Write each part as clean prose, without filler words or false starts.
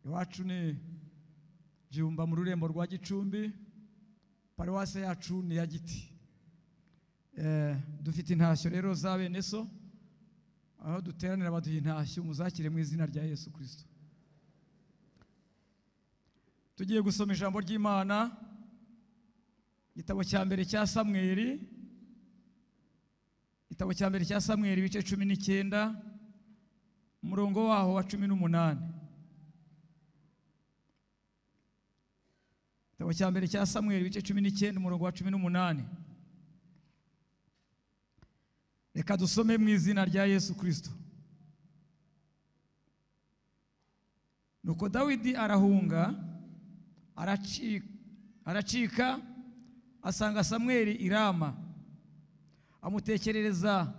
iwacu ni Byumba mu rurembo rwa Gicumbi, paruwase yacu ni ya Giti. Dufite intashyo rero za bene so, aho duteranira baduha intashyo, muzakire mu izina rya Yesu Kristo. Tugiye gusoma ijambo ry'Imana, igitabo cya mbere cya Samweli, igitabo cya mbere cya Samweli ibice 19 umurongo waho wa 18. Igitabo cya mbere cya Samweli ibice 19 umurongo wa 18. Reka dusome mu izina rya Yesu Kristo. Nuko Dawidi arahunga, aracika asanga Samweli i Rama, amutekerereza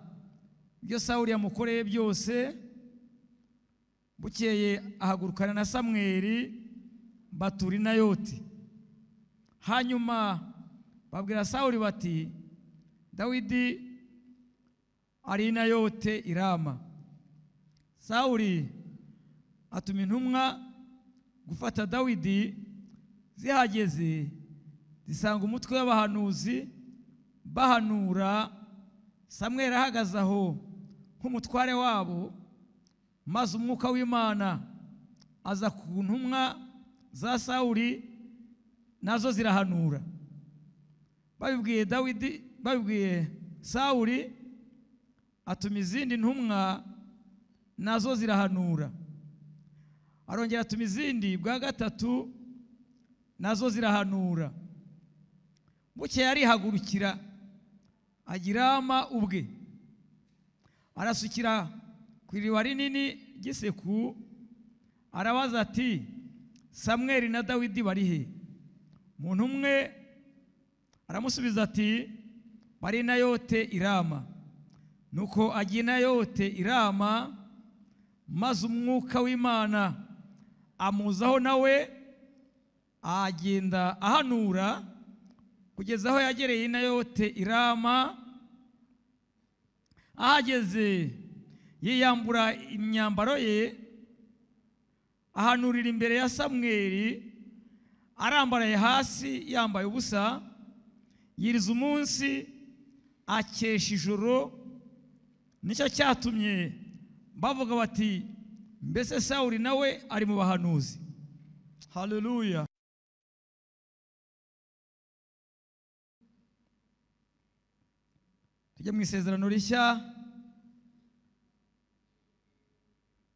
ibyo Sawuli yamukoreye byose. Bukeye ahagurukana na Samweli batura i Nayoti. Hanyuma babwira Sawuli bati, Dawidi ari i Nayote i Rama. Sawuli atuma intumwa gufata Dawidi, zihageze zisanga umutwe w'abahanuzi bahanura, Samweli ahagaze aho nk'umutware wabo. Maze umwuka w'Imana aza ku ntumwa za Sawuli, nazo zirahanura. Babibwiye Sawuli, atuma izindi ntumwa, nazo zirahanura. Arongera atuma izindi bwa gatatu, nazo zirahanura. Bukeye arihagurukira ajya i Rama ubwe, arasukira ku iriba rinini ry'iseku, arabaza ati, Samweli na Dawidi bari he? Umuntu umwe aramusubiza ati, bari i Nayote i Rama. Nuko ajya i Nayote i Rama, maze umwuka w'Imana amuzaho, nawe agenda ahanura kugeza aho yagereye i Nayote i Rama. Ahageze yiyambura imyambaro ye, ahanurira imbere ya Samweli arambaraye hasi, yambaye ubusa. Yiriza umunsi akesha ijoro. Nicyo cyatumye bavuga bati, mbese Sawuli nawe ari mu bahanuzi. Haleluya. Tujye mu isezerano rishya,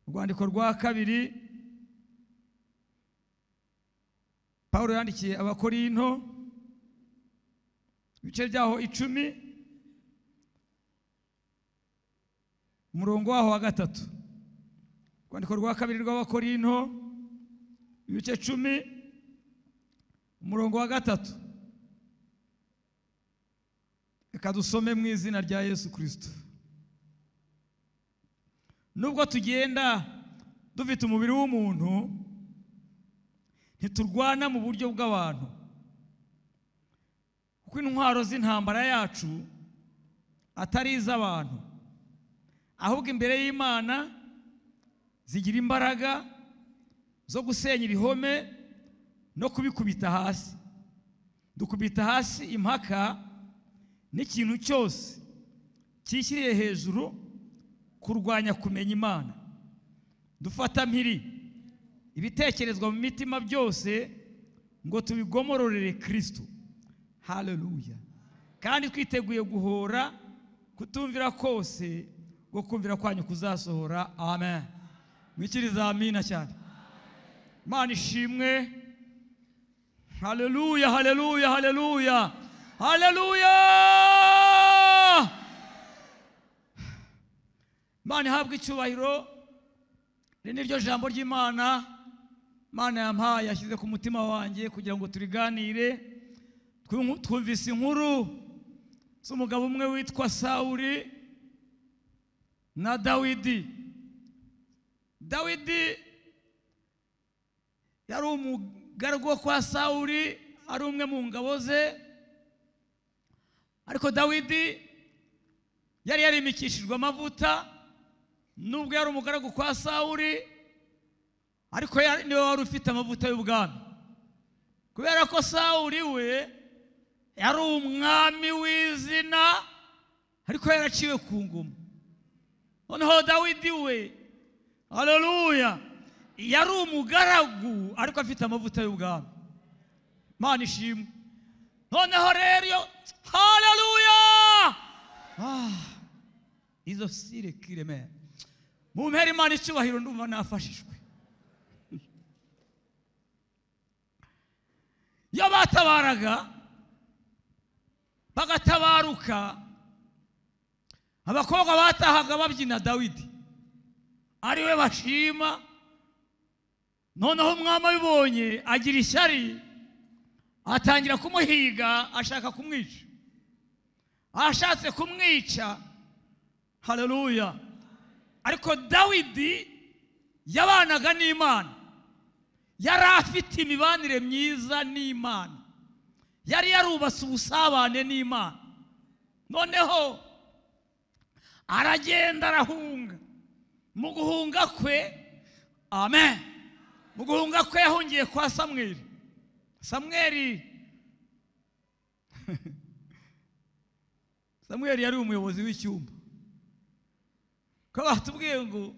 urwandiko rwa kabiri Pawulo yandikiye Abakorinto, ibice byaho 10 umurongo waho wa 3. Urwandiko rwa kabiri rw'Abakorinto ibice 10 umurongo wa 3. Reka dusome mu izina rya Yesu Kristo. Nubwo tugenda dufite umubiri w'umuntu, ntiturwana mu buryo bw'abantu, kuko intwaro z'intambara yacu atari iz'abantu, ahubwo imbere y'Imana zigira imbaraga zo gusenya ibihome no kubikubita hasi. Dukubita hasi impaka n'ikintu cyose cyishyiriye hejuru kurwanya kumenya Imana. Dufata mpiri ibitekerezwa mu mitima byose ngo tubigomororere Kristo. Haleluya. Kandi twiteguye guhora kutumvira kose, ngo kumvira kwanyu kuzasohora. Amen. Mwikiriza amina cyane. Imana ishimwe. Haleluya, haleluya, haleluya, haleluya. Imana ihabwe icyubahiro. Ni ryo jambo ry'Imana Imana yampaye, yashyize ku mutima wanjye kugira ngo turiganire. Twumvise inkuru z'umugabo umwe witwa Sawuli na Dawidi. Dawidi yari umugaragu kwa Sawuli, ari umwe mu ngabo ze. Ariko Dawidi yari yarimikishijwe amavuta, nubwo yari umugaragu kwa Sawuli, ariko niwe wari ufite amavuta y'ubwami, kubera ko Sawuli we yari umwami w'izina ariko yaraciwe ku ngoma. Noneho Dawidi we, haleluya, yari umugaragu ariko afite amavuta y'ubwami. Imana ishimwe. Noneho rero, haleluya, izo sire kireme mu mpera Imana icyubahiro, ndumva nafashijwe. Iyo batabaraga bagatabaruka, abakobwa batahaga babyina Dawidi ari we bashima. Noneho umwami abibonye agira ishyari, atangira kumuhiga, ashaka kumwica. Ashatse kumwica, haleluya, ariko Dawidi yabanaga n'Imana, yari afite imibanire myiza n'Imana, yari yarubatse ubusabane n'Imana. Noneho aragenda arahunga. Mu guhunga kwe, amen, mu guhunga kwe yahungiye kwa Samweli. Samweli yari umuyobozi w'icyumba. Ko batubwiye ngo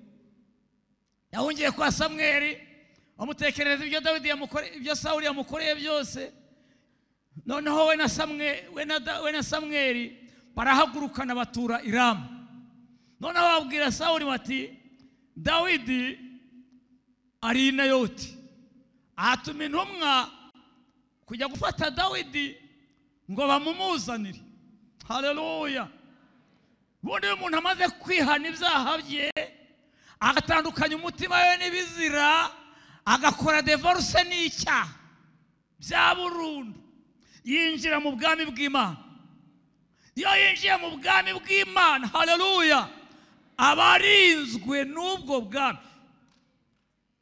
yahungiye kwa Samweli, amutekerereza ibyo Dawidi yamukoreye, ibyo Sawuli yamukoreye byose. Noneho we na Samweli barahagurukana batura i Rama. Noneho babwira Sawuli bati Dawidi ari i Nayoti, atuma intumwa kujya gufata Dawidi ngo bamumuzanire. Haleluya. Bundi umuntu amaze kwihana ibyaha bye, agatandukanya umutima we n'ibizira, agakora divorce n'icyaha bya burundu, yinjira mu bwami bw'Imana. Iyo yinjiye mu bwami bw'Imana, haleluya, abarinzwe n'ubwo bwami,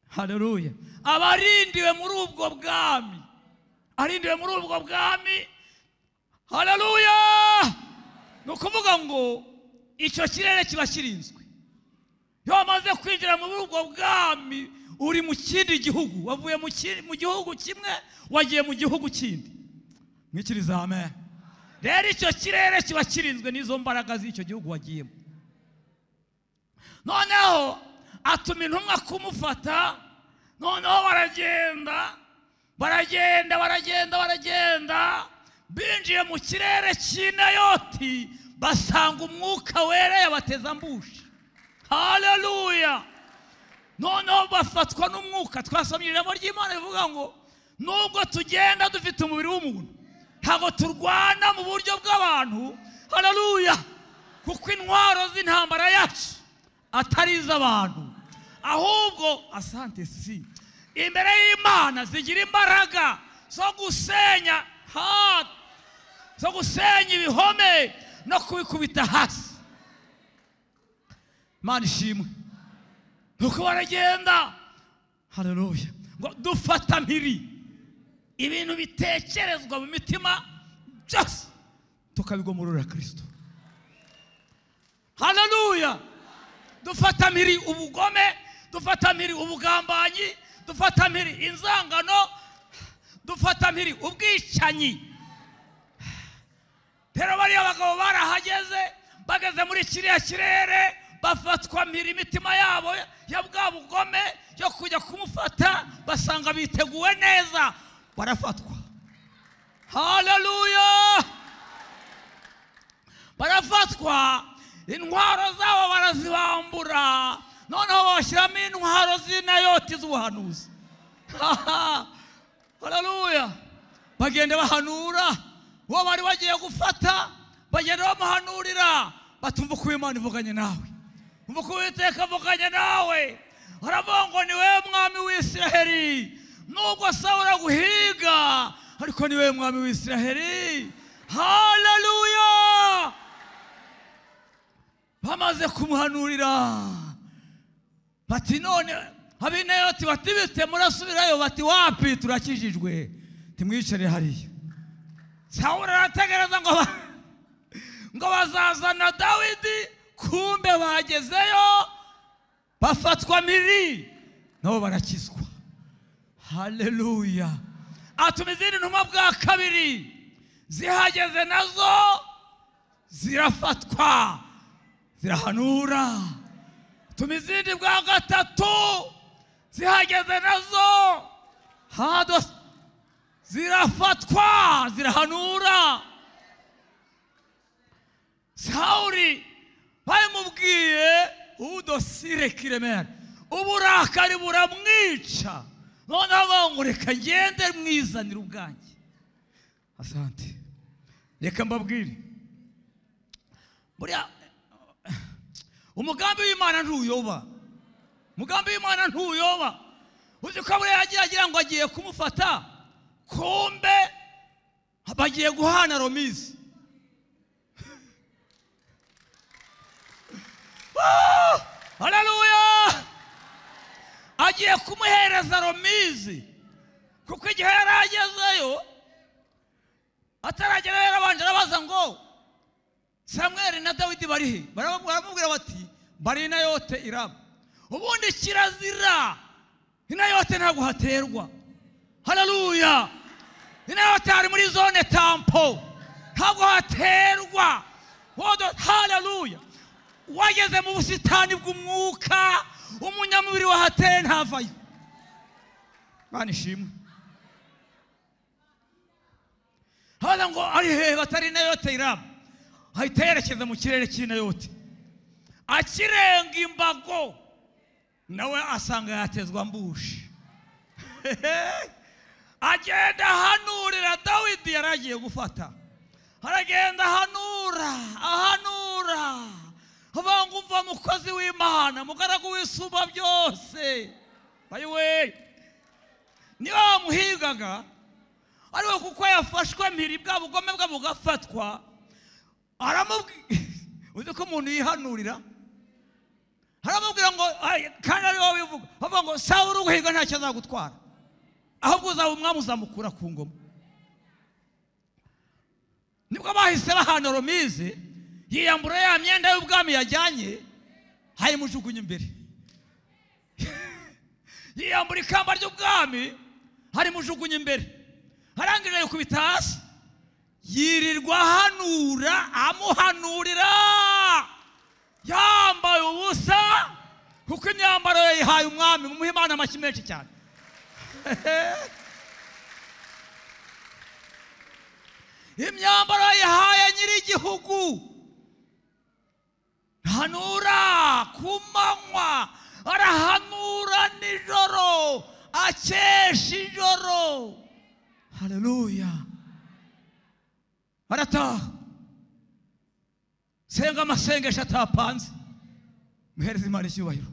haleluya, abarindiwe muri ubwo bwami, arindiwe muri ubwo bwami, haleluya. Ni ukuvuga ngo icyo kirere kiba kirinzwe. Iyo wamaze kwinjira muri ubwo bwami, uri mu kindi gihugu, wavuye mu gihugu kimwe wagiye mu gihugu kindi. Mwikiriza amen. Rero icyo kirere kiba kirinzwe n'izo mbaraga z'icyo gihugu wagiyemo. Noneho atuma intumwa kumufata. Noneho baragenda binjiye mu kirere cy'i Nayoti, basanga umwuka wera yabateza ambushi. Haleluya. Noneho bafatwa n'umwuka. Twasomye ijambo ry'Imana rivuga ngo nubwo tugenda dufite umubiri w'umuntu, ntabwo turwana mu buryo bw'abantu, haleluya, kuko intwaro z'intambara yacu atari iz'abantu, ahubwo asante si imbere y'Imana zigira imbaraga zo gusenya ibihome no kubikubita hasi. Imana ishimwe. Nuko baragenda, haleluya, ngo dufata mpiri ibintu bitekerezwa mu mitima byose tukabigomorora Kristo. Haleluya. Dufata mpiri ubugome, dufata mpiri ubugambanyi, dufata mpiri inzangano, dufata mpiri ubwicanyi. Pero bariya bagabo barahageze, bageze muri kiriya kirere, bafatwa mpiri imitima yabo ya bwa bugome yo kujya kumufata, basanga biteguwe neza, barafatwa. Haleluya. Barafatwa, intwaro zabo barazibambura. Noneho bashyiramo intwaro z'i Nayoti z'ubuhanuzi. Haleluya. Bagenda bahanura uwo bari bagiye gufata, bagenda bamuhanurira, batumva ko Imana ivuganye nawe, umva ko Uwiteka avuganye nawe. Aravuga ngo ni wewe mwami w'Isiraheli, nubwo Sawuli aguhiga ariko ni wewe mwami w'Isiraheli. Haleluya. Bamaze kumuhanurira bati none ab'i Nayoti bati bite murasubirayo? Bati wapi, turakijijwe, timwicare hariya. Sawuli arategereza ngo bazazana Dawidi, kumbe bagezeyo bafatwa mpiri nabo barakizwa. haleluya. Atuma izindi ntumwa bwa kabiri, zihageze nazo zirafatwa zirahanura. Atuma izindi bwa gatatu, zihageze nazo zirafatwa zirahanura. Sawuli bamubwiye udosire kiremera, uburakari buramwica, noneho ngo reka ngende mwizanira ubwanjye. Asante, reka mbabwire, buriya umugambi w'Imana ntuyoba. Umugambi w'Imana ntuyoba. Uzi ko buriya yagiye agira ngo agiye kumufata, kumbe bagiye guhana romizi. Haleluya. Agiye kumuhereza romizi, kuko igihe yaragezeyo ataragera yarabanje arabaza ngo Samweli na Dawidi barihe? Baramubwira bati bari Nayote i Rama. Ubundi kirazira Nayote ntabwo haterwa. Haleluya. Nayote ari muri zone tampo, ntabwo haterwa. Haleluya. Wageze mu busitani bw'umwuka, umunyamubiri wahateye ntavayo. Bana ishimwe. Hada ngo ari he batari Nayote i Rama, ahita yerekeza mu kirere cy'Inayote. Akirenga imbago, nawe asanga yatezwa mbushi. Agenda hanurira Dawidi yaragiye gufata. Haragenda ahanura. Abangumva mukozi w'Imana, mugaragu w'Isumba byose. Bayiwe, niba muhigaga ariwe kuko yafashwe mpiri bwa bugome bwa bugafatwa, aramubwira, uzi ko umuntu yihanurira, aramubwira ngo kandi ari wowe bivuga, avuga ngo Sawuli uguhiga ntacyo azagutwara, ahubwo uzaba umwami uzamukura ku ngoma. Nibwo bahise bahana romizi, yiyambura ya myenda y'ubwami yajyanye, hayimujugunya imbere. Yiyambura ikamba ry'ubwami, harimujugunya imbere. Harangije yikubita hasi, yirirwa hanura, amuhanurira yambaye ubusa, kuko imyambaro yayihaye umwami. Mumuhe Imana amashyi menshi cyane. Imyambaro yayihaye nyir'igihugu. Hanura ku manywa, arahanura nijoro, akesha ijoro. Haleluya. Arataha, senga amasengesho atapanze, muhereze Imana icyubahiro.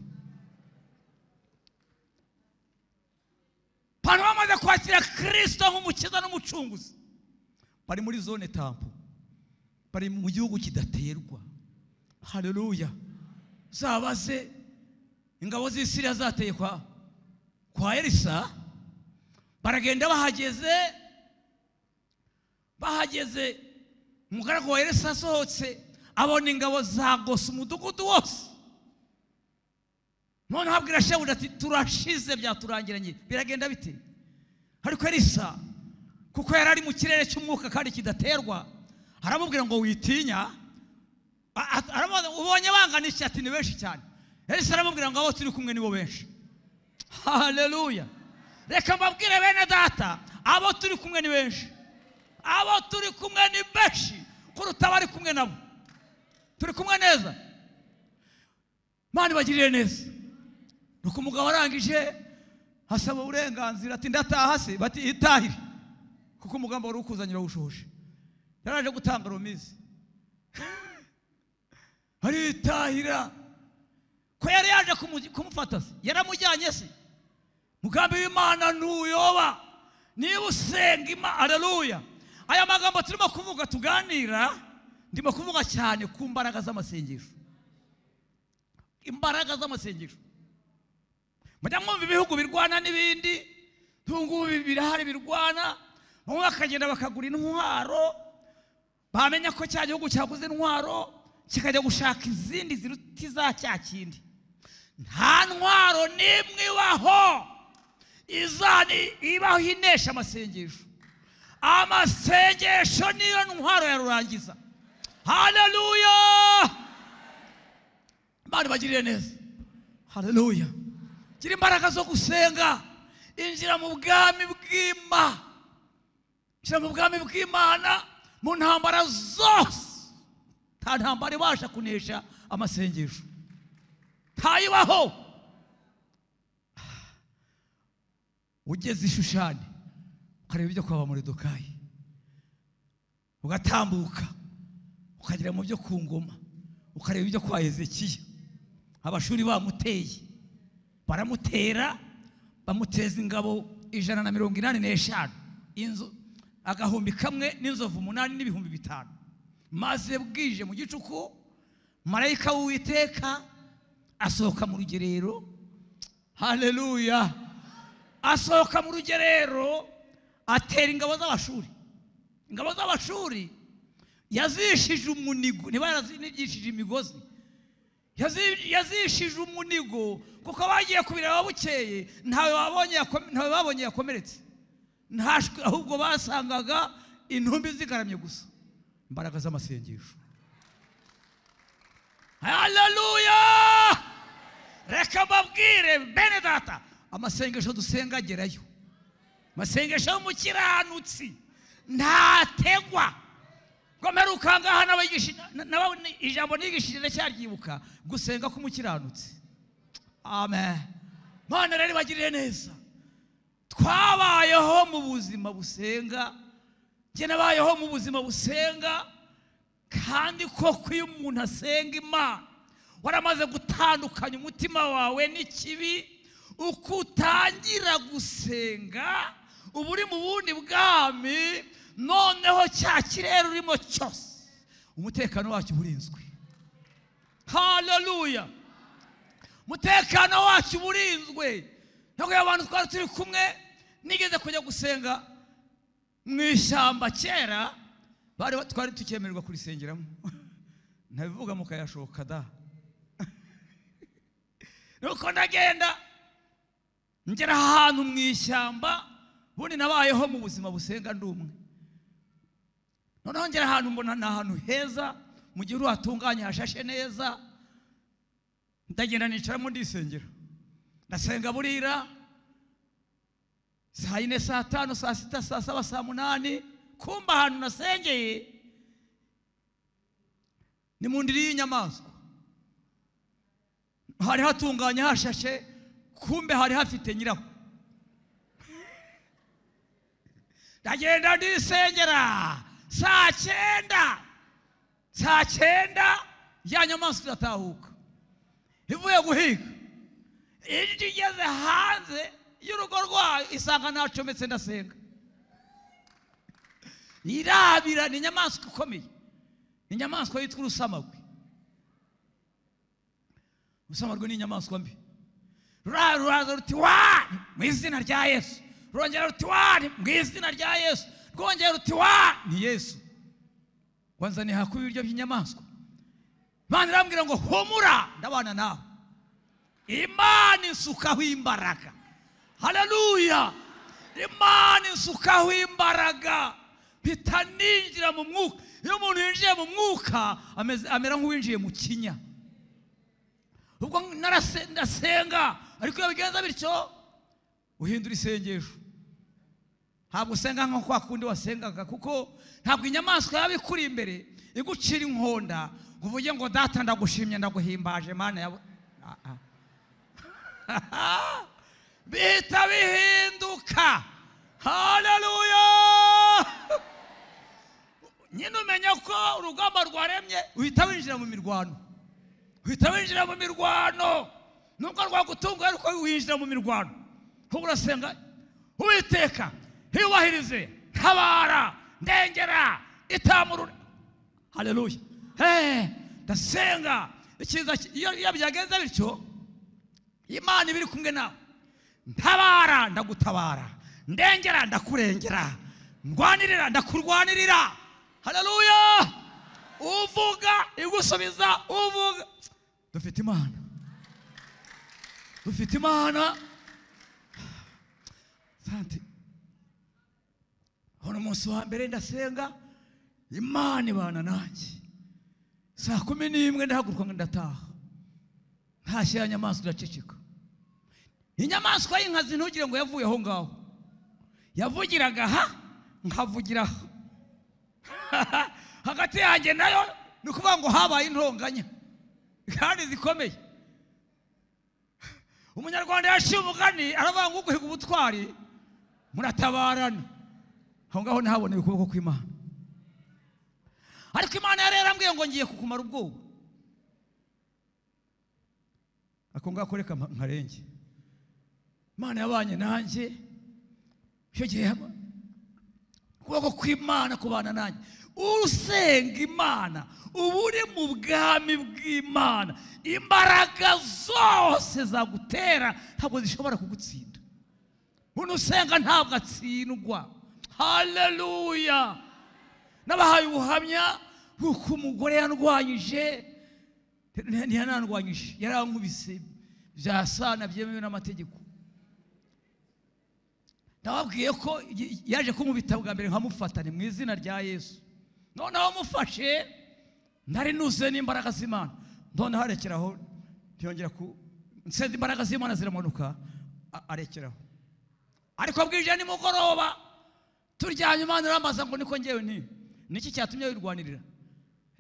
Abantu bamaze kwakira Kristo nk'umukiza n'umucunguzi, bari muri zone tampo, bari mu gihugu kidaterwa. Haleluya. Zabaze ingabo z'Isiriya zateye kwa Elisa, baragenda bahageze umugaragu wa Elisa asohotse, abona ingabo zagose umudugudu wose. None habwira shebuja ati turashize, byaturangiranye, biragenda bite? Ariko Elisa kuko yari ari mu kirere cy'umwuka kandi kidaterwa, aramubwira ngo witinya. Ubonye bangana iki? Ati ni benshi cyane. Elisa aramubwira ngo abo turi kumwe nibo benshi. Haleluya. Reka mbabwire bene data, abo turi kumwe ni benshi. Abo turi kumwe ni benshi kuruta bari kumwe nabo. Turi kumwe neza. Mani bagirire neza. Nuko umugabo arangije hasaba uburenganzira, ati ndataha se. Bati itahire, kuko umugambo wari ukuzanira ushushe. Yaraje gutanga romizi, aritahira ko yari yaje kumufata se. Yaramujyanye se. Mugambi w'Imana ntuyoba. Niba usenga Imana, haleluya. Aya magambo turimo kuvuga tuganira, ndimo kuvuga cyane ku mbaraga z'amasengesho. Imbaraga z'amasengesho. Mujya mwumva ibihugu birwana n'ibindi, tungu birahari birwana, bamwe bakagenda bakagura intwaro, bamenya ko cya gihugu cyaguze intwaro, kikajya gushaka izindi ziruta za cya kindi. Nta ntwaro n'imwe ibaho izani ibaho inesha amasengesho. Amasengesho niyo ntwaro ya rurangiza. Haleluya! Bari bagirire neza. Haleluya! Gira imbaraga zo gusenga. Injira mu bwami bw'Imana. Injira mu bwami bw'Imana mu ntambara zose. Nta ntambara ibasha kunesha amasengesho. Ntayibaho. Ugeze i Shushani ukareba ibyo kwa Moridekayi, ugatambuka ukagera mu byo ku ngoma, ukareba ibyo kwa Hezekiya. Abashuri bamuteye, baramutera, bamuteza ingabo 185, inzu agahumbi kamwe n'inzovu 8 n'ibihumbi 5. Maze bwije mu gicuku, marayika w'Uwiteka asohoka mu rugerero. Haleluya! Asohoka mu rugerero atera ingabo z'Abashuri. Ingabo z'Abashuri yazishije umunigo, niba yazinigishije imigozi, yazishije umunigo, kuko bagiye kubireba bukeye ntawe babonye yakomeretse, ntashwe, ahubwo basangaga intumbi zigaramye gusa. Imbaraga z'amasengesho. Haleluya! Reka mbabwire bene data, amasengesho dusenga agerayo. Amasengesho y'umukiranutsi ntategwa. Ngomeruka ngaha n'abigishije ijambo nigishije ndacyaryibuka, gusenga k'umukiranutsi. Amen. Mana rero bagirire neza. Twabayeho mu buzima busenga. Jye nabayeho mu buzima busenga, kandi koko iyo umuntu asenga Imana waramaze gutandukanya umutima wawe n'ikibi. Uko utangira gusenga uba uri mu bundi bwami, noneho cya kirere urimo cyose umutekano wacyo uburinzwe. Haleluya! Umutekano wacyo uburinzwe. Ntabwo abantu twari turi kumwe, nigeze kujya gusenga mu ishyamba kera, twari tukemererwa kurisengeramo. Ntabivuga mukayashoka da. Nuko ndagenda ngera ahantu mu ishyamba, bundi nabayeho mu buzima busenga ndumwe. Noneho ngera ahantu mbona ni ahantu heza, mu gihe hatunganye hashashe neza. Ndagenda nicaramo ndisengera. Ndasenga burira saa 4, saa 5, saa 6, saa 7, saa 8. Kumba ahantu nasengeye ni mu ndiri y'inyamaswa. Hari hatunganye hashashe, kumbe hari hafite nyiraho. Ndagenda ndisengera saa 9. Saa 9 ya nyamaswa iratahuka ivuye guhiga. Igeze hanze y'urugo rwayo isanga nacometse ndasenga. Irabira, ni inyamaswa ikomeye. Inyamaswa yitwa urusamagwe. Urusamagwe ni inyamaswa mbi. Ruraza ruti wa mu izina rya Yesu. Rongera ruti wa mu izina rya Yesu. Rwongera ruti wa ni Yesu. Kwanza ni hakubi ibiryo by'inyamaswa. Imana irambwira ngo humura ndabana nawe. Imana isukaho imbaraga. Haleluya! Imana isukaho imbaraga. Bitaninjira mu mwuka. Iyo umuntu yinjiye mu mwuka amera nk'uwinjiye mu kinya. Ubwo ndasenga, ariko iyo bigenza bityo uhindura isengesho. Ntabwo usenga nko kwa kundi wasengaga, kuko ntabwo inyamaswa yabikuri imbere igucira inkonda uvuge ngo data ndagushimye ndaguhimbaje Mana yawe. Bihita bihinduka. Haleluya! Nyine umenya ko urugamba rwaremye, uhita winjira mu mirwano. Uhita winjira mu mirwano. Nubwo rwagutunga ariko winjira mu mirwano. Ho urasenga, Uwiteka hiyubahirize, tabara, ndengera, itamurura. Haleluya! Ndasenga. Ikiza iyo byagenze bityo, Imana ibiri kumwe nawe. Ntabara ndagutabara, ndengera ndakurengera, ndwanirira ndakurwanirira. Haleluya! Uvuga igusubiza, uvuga. Dufite Imana. Dufite Imana. Sante hano umunsi wa mbere ndasenga Imana ibana nanjye 11:00 ndahaguruka ndataha ntashye ya nyamaswa iraceceka inyamaswa y'inkazi ntugire ngo yavuye aho ngaho yavugiraga nkavugira hagati yanjye nayo nukuvuga ngo habaye intonganya kandi zikomeye umunyarwanda yaciye umugani aravuga ngo uguhiga ubutwari muratabarana aho ngaho ntahaboneye ukuboko kw'Imana ariko Imana yari yarambwiye ngo ngiye kukumara ubwoba ako ngako reka nkarenge Imana yabanye nanjye cyo gihe ukuboko kw'Imana kubana nanjye usenga Imana ubu uri mu bwami bw'Imana imbaraga zose zagutera ntabwo zishobora kugutsinda umuntu usenga ntabwo atsindwa haleluya nabahaye ubuhamya uko umugore yandwanyije ntiyanandwanyije yarankubise byasana byemewe n'amategeko ndababwiye ko yaje kumubita bwa mbere nkamufatane mu izina rya Yesu noneho mufashe ntari nuze n'imbaraga z'Imana noneho arekeraho ntiyongera ku nsenze imbaraga z'Imana ziramanuka arekeraho ariko bwije nimugoroba turyanye Imana irambaza ngo niko ngewe niki cyatumye wirwanirira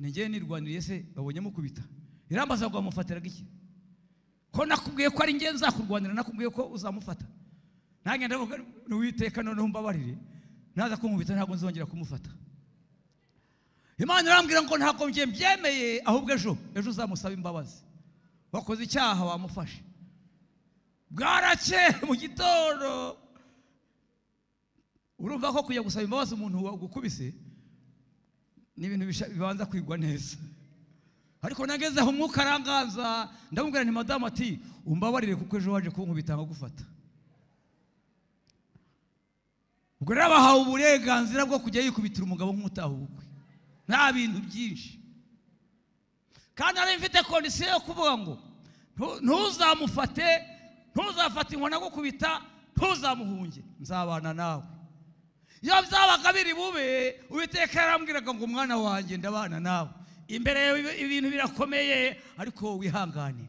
ngewe nirwaniriye se babonye mukubita irambaza ngo amufatiraga iki ko nakubwiye ko ari ngewe nzakurwanira nakubwiye ko uzamufata nange ndavuga n'Uwiteka noneho mbabarire naza kumubita ntabwo nzongera kumufata Imana irambwira ngo ntabwo mbyemeye ahubwo ejo uzamusaba imbabazi wakoze icyaha wamufashe bwarakeye mu gitondo urumva ko kujya gusaba imbabazi umuntu wagukubise ni ibintu bibanza kwigwa neza ariko nageze aho umwuka aranganza ndamubwira nti madamu ati umbabarire kuko ejo waje kunkubita nkagufata ubwo rero bahawe uburenganzira bwo kujya yikubitira umugabo nk'umutaha ubukwe nta bintu byinshi kandi ari mfite kondisiyo yo kuvuga ngo ntuzamufate ntuzafate inkoni agukubita ntuzamuhunge nzabana nawe iyo byabaga biri bube Uwiteka yarambwiraga ngo umwana wanjye ndabana nawe imbere ibintu birakomeye ariko wihangane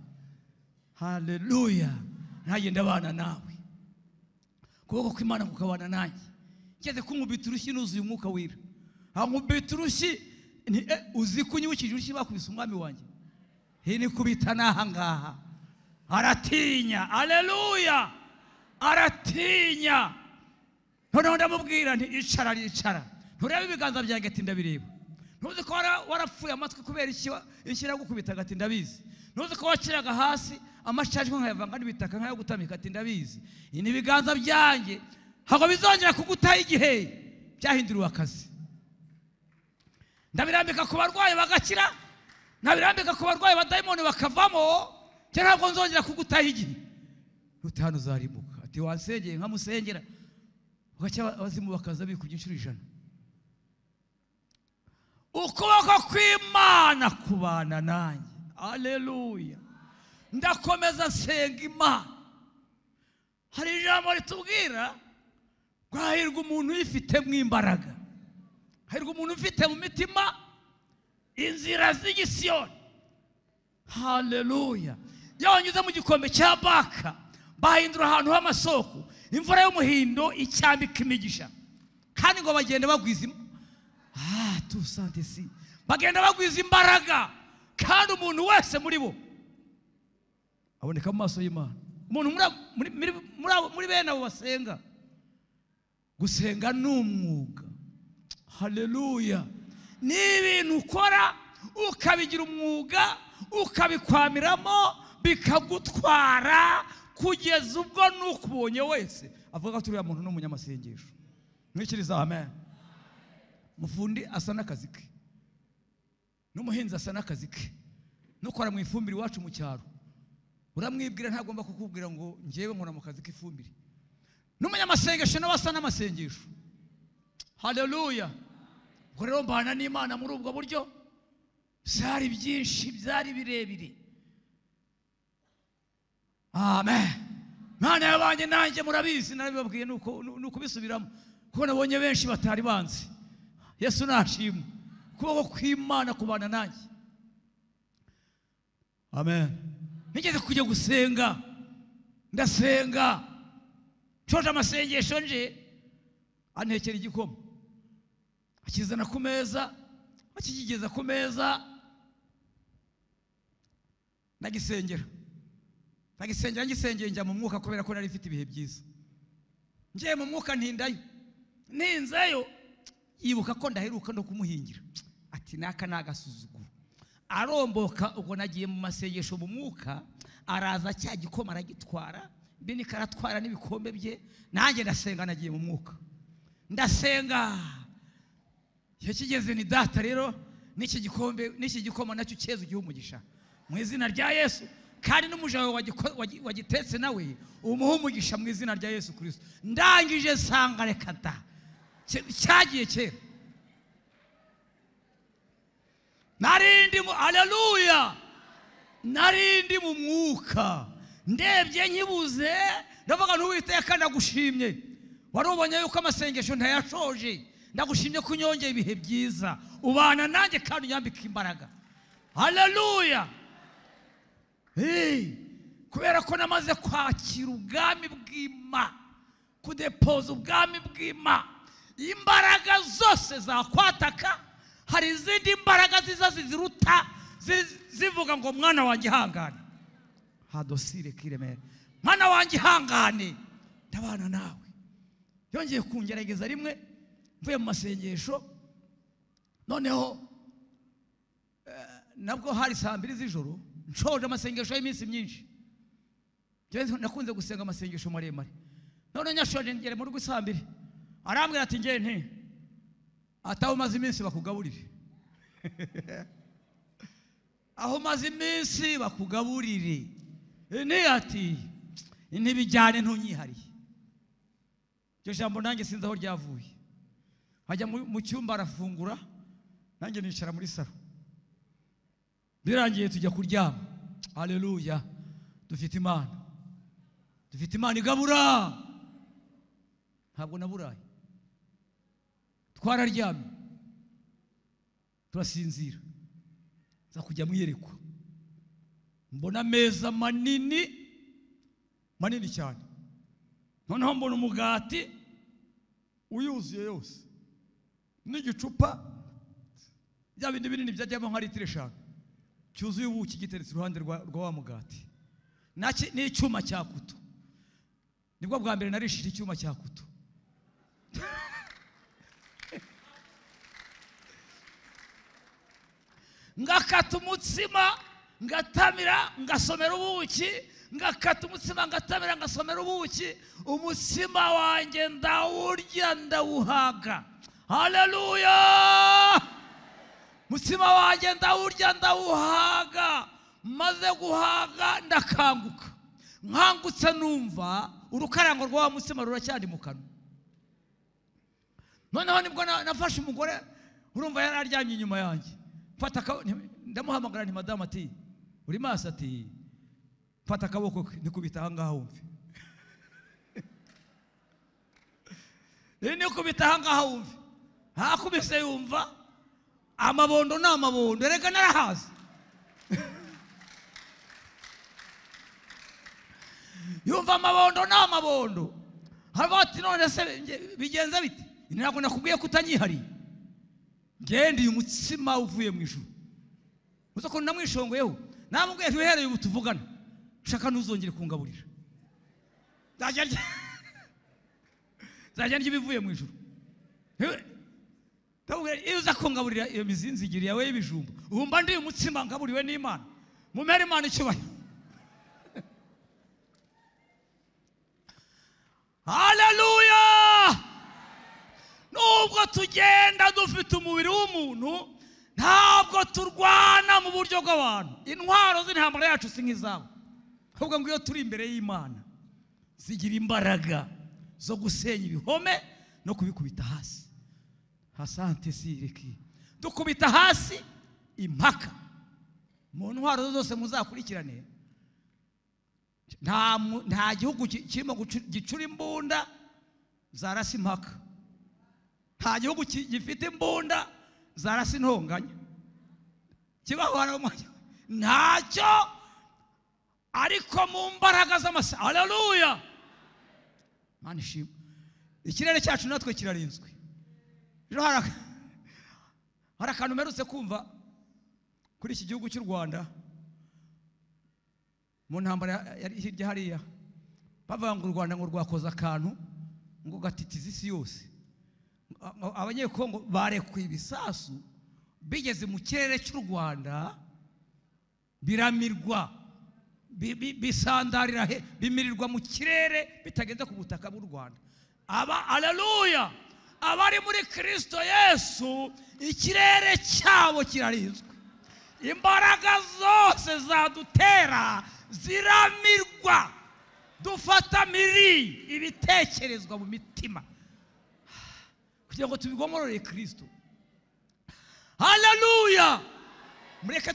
haleluya nanjye ndabana nawe kuboko kw'Imana kukabana nanjye ngeze kunkubita urushyi nuzuye umwuka wera ankubita urushyi uzi kunyibukije urushyi bakubise umwami wanjye nikubita n'aha ngaha aratinya haleluya aratinya noneho ndamubwira nti icara nturebe ibiganza byanjye ati ndabireba ntuzi ko warapfuye amatwi kubera iki gukubita ati ndabizi ntuzi ko wakiraga hasi amashaje nkayavanga n'ibitaka nkayo gutamika ati ndabizi ini ibiganza byanjye ntabwo bizongera kugutaha igihe byahinduriwe akazi ndabirambika ku barwayi bagakira nabirambika ku barwayi badayimoni bakavamo cyangwa ntabwo nzongera kugutaha igihe utahano uzarimuka ati wansengeye nkamusengera ugacya abazimu bakaza bikubye inshuro 100 ukuboko kw'Imana kubana nanjye haleluya ndakomeza nsenga Imana hari ijambo ritubwira hahirwa umuntu uyifitemo imbaraga hahirwa umuntu ufite mu mitima inzira z'igisiyoni haleluya iyo wanyuze mu gikombe cya Baka bahindura ahantu h'amasoko imvura y'umuhindo icyambika imigisha kandi ngo bagenda bagwiza bagenda bagwiza imbaraga kandi umuntu wese muri bo aboneka mu maso y'Imana umuntu muri bene abo basenga gusenga n'umwuga haleluya ni ibintu ukora ukabigira umwuga ukabikwamiramo bikagutwara kugeza ubwo n'ukubonye wese avuga ko turiya muntu n'umunyamasengesho mwikiriza amen mufundi asa n'akazi ke n'umuhinzi asa n'akazi ke nukora mu ifumbire iwacu mu cyaro uramwibwira ntagomba kukubwira ngo ngewe nkora mu kazi k'ifumbire n'umunyamasengesho nawe asa n'amasengesho haleluya ubwo rero mbana n'Imana muri ubwo buryo byari byinshi byari birebire amen Mana yabanye nanjye murabizi narabibabwiye nuko bisubiramo kuko nabonye benshi batari banzi. Yesu nashimwe kuboko kw'Imana kubana nanjye. Amen. Nigeze kujya gusenga ndasenga coje amasengesho nje antekera igikoma akizana ku meza akigigeza ku meza nagisengera ngisengeye njya mu mwuka kubera ko nari mfite ibihe byiza. Ngiye mu mwuka ninzayo yibuka ko ndaheruka no kumuhingira ati naka nagasuzuguro aromboka. Ubwo nagiye mu masengesho mu mwuka araza cya gikoma aragitwara bini karatwara n'ibikombe bye nanjye ndasenga nagiye mu mwuka ndasenga. Iyo kigeze ni data rero n'iki gikombe n'iki gikoma nacyo cyeze ugihe umugisha mu izina rya Yesu kandi n'umuja wawe wagitetse nawe umuha umugisha mu izina rya Yesu Kristo. Ndangije sanga reka da cyagiye kera narindi mu haleluya narindi mu mwuka ndebye nkibuze ndavuga n'Uwiteka ndagushimye warubonye yuko amasengesho ntayashoje ndagushimye kunyongera ibihe byiza ubana nanjye kandi unyambika imbaraga. Haleluya. Kubera ko namaze kwakira ubwami bw'Imana kudepoza ubwami bw'Imana imbaraga zose zakwataka hari izindi mbaraga ziza ziruta zivuga ngo mwana wanjye ihangane hadosire kiremere mwana wanjye ihangane ndabana nawe. Yongeye kungerageza rimwe mvuye mu masengesho noneho nabwo hari 2 z'ijoro nshoje amasengesho y'iminsi myinshi. Nakunze gusenga amasengesho maremare none nyashoje ngere mu rugo 2 arambwira ati ngiye nti ataho maze iminsi bakugaburire aho maze iminsi bakugaburire ni ati ntibijyane ntunyihariye. Iryo jambo nanjye sinzi aho ryavuye. Hajya mu cyumba arafungura nanjye nicara muri saro birangiye tujya kuryama. Haleluya. Dufite Imana igabura ntabwo naburaye twararyamye turasinzira za kujya mwiyerekwa mbona ameza manini cyane noneho mbona umugati uyuzuye yose n'igicupa bya bindi binini byajyamo nka litiro 5 cyuzuye ubuki giteretse iruhande rwa wa mugati n'icyuma cya kuto. Nibwo bwa mbere narishije icyuma cya kuto. Ngakata umutsima ngatamira ngasomera ubuki ngakata umutsima ngatamira ngasomera ubuki umutsima wanjye ndawurya ndawuhaga. Haleluya. Umutsima wanjye ndawurya ndawuhaga maze guhaga ndakanguka nkangutse numva urukarango rwa mutsima ruracyandi mu kanwa. Noneho nibwo nafashe umugore urumva yararyamye inyuma yanjye mfata ndamuhamagara nti madame ati uri maso ati mfata akaboko ke nikubita aha ngaha wumve nikubita aha ngaha wumve hakubise yumva amabondo n'amabondo erega narahaza yumva amabondo n'amabondo habati none se bigenza biti ntabwo nakubwiye kutanyihari ngendi umutsima uvuye mu ijuru uzo ko namwishongoyeho namubwiye ntihereye ubu tuvugana shaka ntuzongere kungaburira zajya bivuye mu ijuru iyo uza kungaburira iyo mizinzigiri yawe y'ibijumba ubumba ndi umutsima ngaburiwe n'Imana mumere Imana icyubahiro. Haleluya. Nubwo tugenda dufite umubiri w'umuntu ntabwo turwana mu buryo bw'abantu. Intwaro z'intambara yacu si nk'izabo ahubwo ngo iyo turi imbere y'Imana zigira imbaraga zo gusenya ibihome no kubikubita hasi. Asante sireki dukubita hasi impaka mu ntwaro zose muzakurikirane nta gihugu kirimo gicura imbunda zarasa impaka, nta gihugu gifite imbunda zarasa intonganya, kibaho ntacyo, ariko mu mbaraga z'amasa. Haleluya, Mana ishimwe. Ikirere cyacu natwe kirarinzwe. Rero hari akantu mperutse kumva kuri iki gihugu cy'u Rwanda mu ntambara yari hirya hariya, bavuga ngo u Rwanda ngo rwakoze akantu ngo gatitiza isi yose. Abanyekongo barekuye ibisasu bigeze mu kirere cy'u Rwanda, biramirwa, bisandarira bimirirwa mu kirere, bitageze ku butaka bw'u Rwanda. Haleluya, abari muri Kristo Yesu ikirere cyabo kirarinzwe. Imbaraga zose zadutera ziramirwa, dufata miri ibitekerezwa mu mitima kugira ngo tubigomorore Kristo. Haleluya, mureke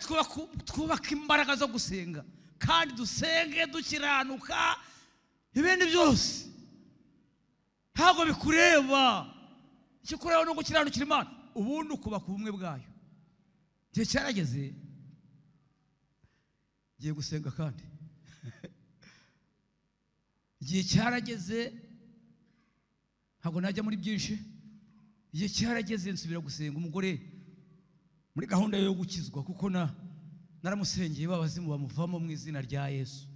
twubaka imbaraga zo gusenga, kandi dusenge dukiranuka. Ibindi byose ntabwo bikureba, icyo kureba no gukiranukira Imana, ubundi ukubaka ubumwe bwayo. Igihe cyarageze ngiye gusenga, kandi igihe cyarageze, ntabwo najya muri byinshi. Igihe cyarageze nsubira gusenga umugore muri gahunda yo gukizwa, kuko naramusengeye babazimu bamuvamo mu izina rya Yesu.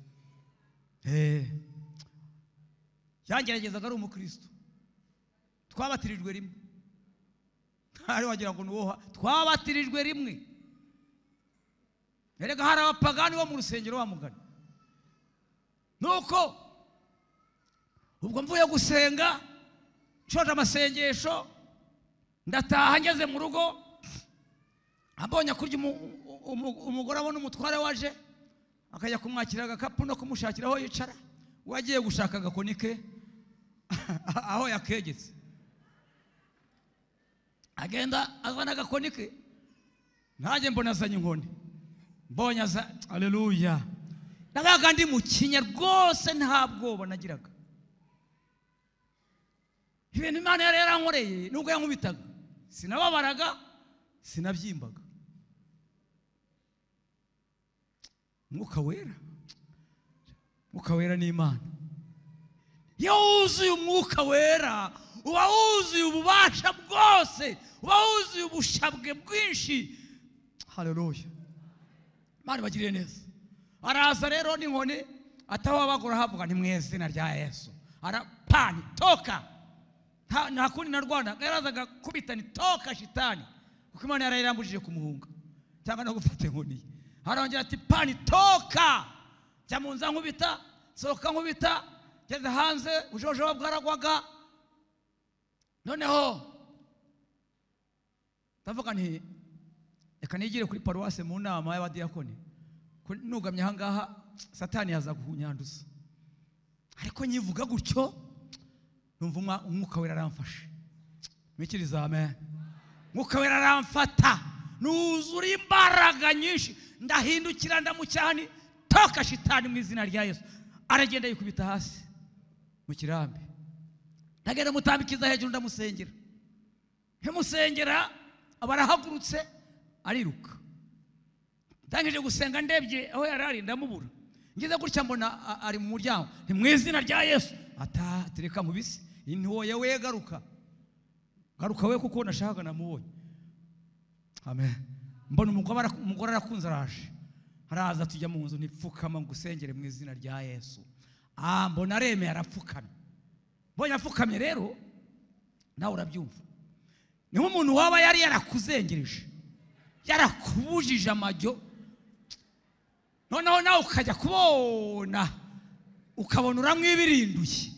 Yangeragezaga ari umukristo, twabatirijwe rimwe, ntari wagira ngo nuwoha, twabatirijwe rimwe. Erega hari abapagani bo mu rusengero bamugana. Nuko ubwo mvuye gusenga, nshoje amasengesho, ndataha ngeze mu rugo, ambonye kurya umugore abona umutware waje, akajya kumwakira agakapu no kumushakira aho yicara, wagiye gushaka agakoni ke aho yakegetse. Agenda azana agakoni ke, nanjye mbona azanye inkoni, mbonye aza. Haleluya, nabaga ndi mu kinya rwose, nta bwoba nagiraga. Ibintu Imana yari yarankoreye, nubwo yankubitaga sinababaraga, sinabyimbaga. Mwuka wera ni Imana. Iyo wuzuye umwuka wera, uba wuzuye ububasha bwose, uba wuzuye ubushabwe bwinshi. Haleluya, Imana ibagiriye neza. Araza rero n'inkoni, ataho abagura havuga nti mu izina rya Yesu, arapani toka. Nta kundi narwana, yarazaga kubita ni toka shitani, kuko Imana yarayirambujije kumuhunga cyangwa no gufata inkoni. Harongera ati pani toka, jya mu nza nkubita, sohoka nkubita, ngeze hanze ujojoba bwaragwaga. Noneho ndavuga nti reka nigire kuri paruwase mu nama y'abadiyakoni, nugamye aha ngaha Satani yaza guhunyanduza. Ariko nyivuga gutyo numva umwuka wera aramfashe. Mwikiriza amen. Umwuka wera aramfata, nuzura imbaraga nyinshi, ndahindukira ndamucyani, toka shitani mu izina rya Yesu. Aragenda yikubita hasi mu kirambi, ndagenda mutambikiza hejuru, ndamusengera. Ntimusengera abarahagurutse ariruka. Ndangije gusenga, ndebye aho yarari ndamubura. Ngize gutya mbona ari mu muryango, nti mu izina rya Yesu. Tereka nkubise, intoye we garuka we, kuko nashakaga namubonye. Amen. Mbona umugore arakunze, araje, araza tujya mu nzu, nipfukama ngusengere mu izina rya Yesu. Mbona aremeye, arapfukamye. Mbonye apfukamye rero, nawe urabyumva, ni nk'umuntu waba yari yarakuzengereje, yarakubujije amajyo, noneho nawe ukajya kubona, ukabona uramwibirinduye.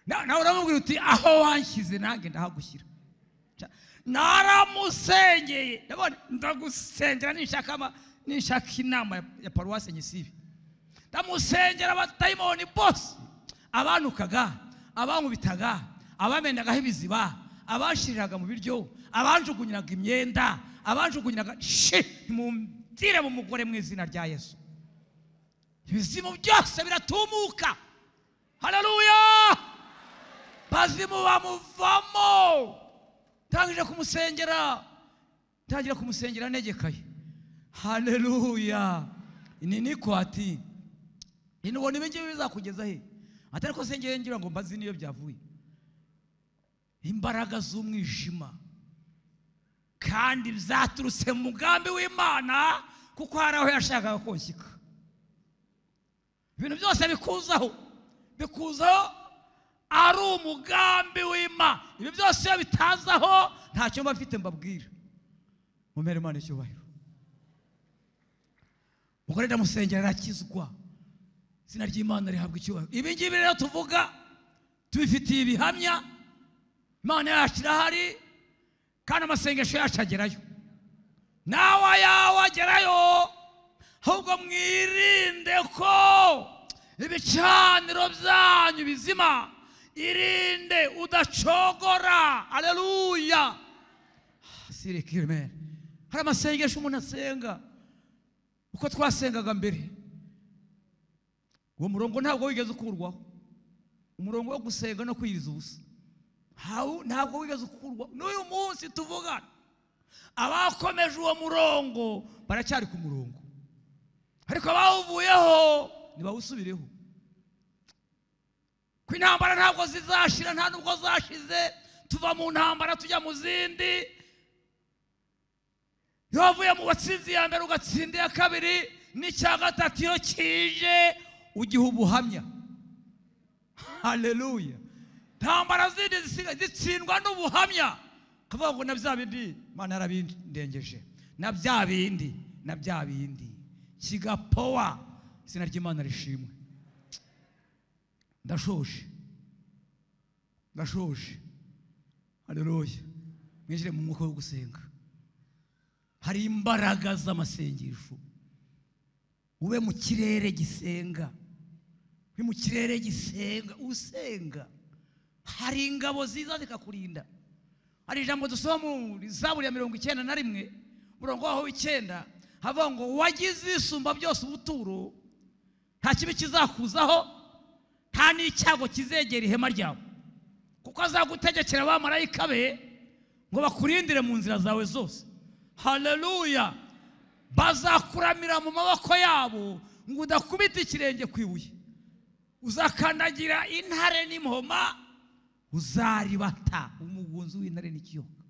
Nawe uramubwira uti aho wanshyize nange ndahagushyira. Naramusengeye, ndagusengera ninshaka inama ya paruwase Nyisibi. Ndamusengera abatayimoni bose, abanukaga, abankubitaga, abamenagaho ibiziba, abanshiriraga mu biryo, abanjugunyiraga imyenda, abanjugunyiraga. Nimumvire mu mugore mu izina rya Yesu. ibizimu byose biratumuka. Haleluya! Bazimu bamuvamo. Tangira kumusengera negekaye. Haleluya! Ini niko ati inubona ibingibi bizakugeza he? Atari ko sengeye ngira ngo mbazi niyo byavuye. Imbaraga z'umwijima kandi byaturutse mu mugambi w'Imana, kuko hari aho yashakaga konshyika. Ibintu byose bikuzaho ari umugambi w'Imana. Ibi byose iyo bitazaho ntacyo bafite mbabwira. Mumere Imana icyubahiro. Mugore ndamusengera arakizwa. Izina ry'Imana rihabwa icyubahiro. Ibi ngibi rero tuvuga tubifitiye ibihamya. Imana yacu irahari kandi amasengesho yacu agerayo. Nawe yawe agerayo, ahubwo mwirinde ko ibicaniro byanyu bizima. Irinde udacogora. Haleluya! Sirikirime. Hari amasengesho umuntu asenga uko twasengaga mbere. Uwo murongo ntabwo wigeze ukurwaho. Umurongo wo gusenga no kwiriza ubusa ntabwo wigeze ukurwaho. N'uyu munsi tuvugana, abakomeje uwo murongo baracyari ku murongo, ariko abawuvuyeho ntibawusubireho. Ko intambara ntabwo zizashira, nta nubwo zashize. Tuva mu ntambara tujya mu zindi. Iyo wavuye mu batsinzi ya mbere ugatsinda iya kabiri n'icya gatatu, iyo kije ugiha ubuhamya. Haleluya! Ntambara zindi zitsindwa n'ubuhamya. Kavuga ngo na bya bindi Imana yarabindengeje, na bya bindi kigapowa. Izina ry'Imana rishimwe. Ndashoje. Haleluya! Mwinjire mu mwuka wo gusenga. Hari imbaraga z'amasengesho. Ube mu kirere gisenga. Usenga. Hari ingabo ziza zikakurinda. Hari ijambo dusoma muri Zaburi ya 91 murongo waho w'9 havuga ngo wagize isumba byose ubuturo, nta kibi kizakuzaho, nta n'icyago kizegera ihema ryawe, kuko azagutegekera abamarayika be ngo bakurindire mu nzira zawe zose. Haleluya! Bazakuramira mu maboko yabo ngo udakubita ikirenge ku ibuye. Uzakandagira intare n'imhoma, uzaribata umugunzi w'intare n'ikiyoka.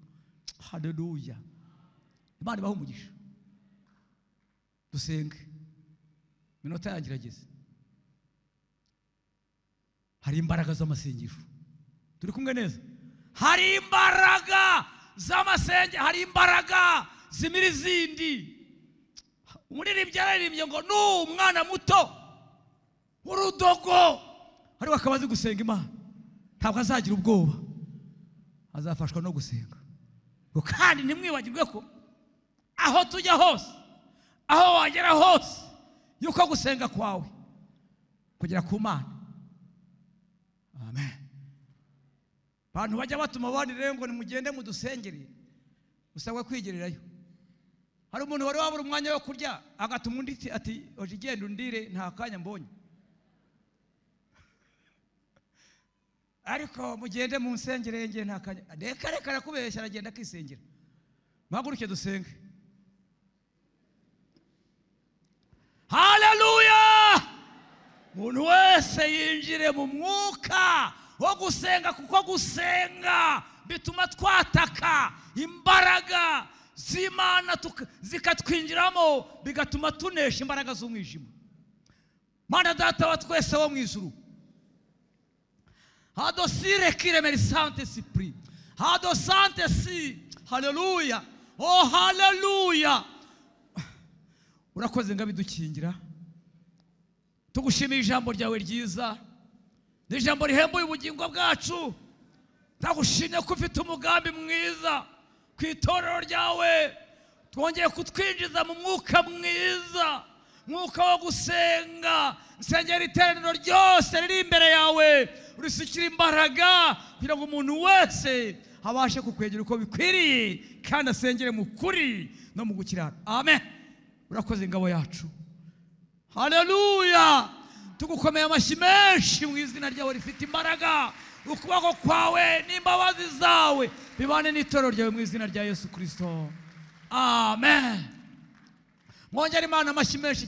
Haleluya! Imana ibahe umugisha. Dusenge. Minota yangirageze. Hari imbaraga z'amasengesho. Turi kumwe neza? Hari imbaraga z'amasengesho, hari imbaraga zimira izindi. Umuririmbyi yararimbye ngo n'umwana muto w'urudogo ariko akaba azi gusenga Imana, ntabwo azagira ubwoba, azafashwa no gusenga. Kandi ntimwibagirwe ko aho tujya hose, aho wagera hose, yuko gusenga kwawe kugera ku Mana. Amen. Bantu bajya batuma abandi rero ngo nimugende mudusengere, usabwa kwigererayo. Hari umuntu wari wabura umwanya wo kurya agatuma undi ati oje genda undire nta kanya mbonye. Ariko mugende mu nsengere nge nta kanya. Reka rakubeshya aragenda akisengera. Maguruke dusenge. Haleluya! Umuntu wese yinjire mu mwuka wo gusenga, kuko gusenga bituma twataka imbaraga z'Imana zikatwinjiramo, bigatuma tunesha imbaraga z'umwijima. Mana Data wa twese wo mu ijuru, hadosire kiremeri sante sipri, hadosante si. Haleluya! Oh haleluya! Urakoze ngabidukingira. Tugushimira ijambo ryawe ryiza, n'ijambo rihembuye ubugingo bwacu. Ndagushimye ko ufite umugambi mwiza ku itorero ryawe. Twongeye kutwinjiza mu mwuka mwiza, mwuka wo gusenga. Nsengera iteraniro ryose riri imbere yawe, urisukira imbaraga kugira ngo umuntu wese abashe kukwegera uko bikwiriye, kandi asengere mu kuri no mu gukiranuka. Amen. Urakoze ingabo yacu. haleluya. Tugukomeye amashyi menshi mu izina ryawe rifite imbaraga. Ukuboko kwawe n'imbabazi zawe bibane n'itorero ryawe mu izina rya Yesu Kristo, amen. Mwongere Imana amashyi menshi.